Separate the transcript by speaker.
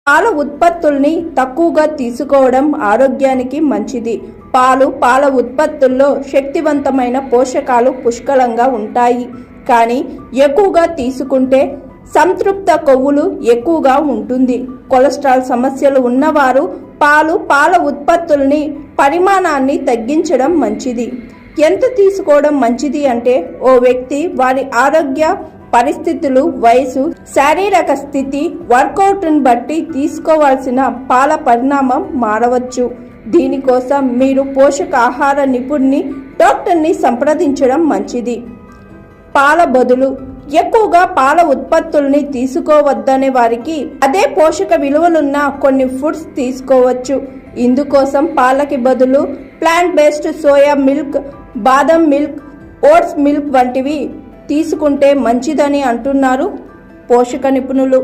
Speaker 1: పాల ఉత్పత్తుల్ని తక్కువగా తీసుకోవడం ఆరోగ్యానికి మంచిది. పాల ఉత్పత్తుల్లో శక్తివంతమైన పోషకాలు పుష్కలంగా ఉంటాయి. కానీ ఎక్కువగా తీసుకుంటే సంతృప్త కొవ్వులు ఎక్కువగా ఉంటుంది. కొలెస్ట్రాల్ సమస్యలు ఉన్నవారు పాల ఉత్పత్తుల్ని పరిమాణాన్ని తగ్గించడం మంచిది. ఎంత తీసుకోవడం మంచిది అంటే ఓ వ్యక్తి వారి ఆరోగ్య పరిస్థితులు, వయసు, శారీరక స్థితి, వర్కౌట్ను బట్టి తీసుకోవాల్సిన పాల పరిణామం మారవచ్చు. దీనికోసం మీరు పోషకాహార నిపుణుని, డాక్టర్ని సంప్రదించడం మంచిది. పాల బదులు ఎక్కువగా పాల ఉత్పత్తుల్ని తీసుకోవద్దనే వారికి అదే పోషక విలువలున్న కొన్ని ఫుడ్స్ తీసుకోవచ్చు. ఇందుకోసం పాలకి బదులు ప్లాంట్ బేస్డ్ సోయా మిల్క్, బాదం మిల్క్, ఓట్స్ మిల్క్ వంటివి తీసుకుంటే మంచిదని అంటున్నారు పోషక నిపుణులు.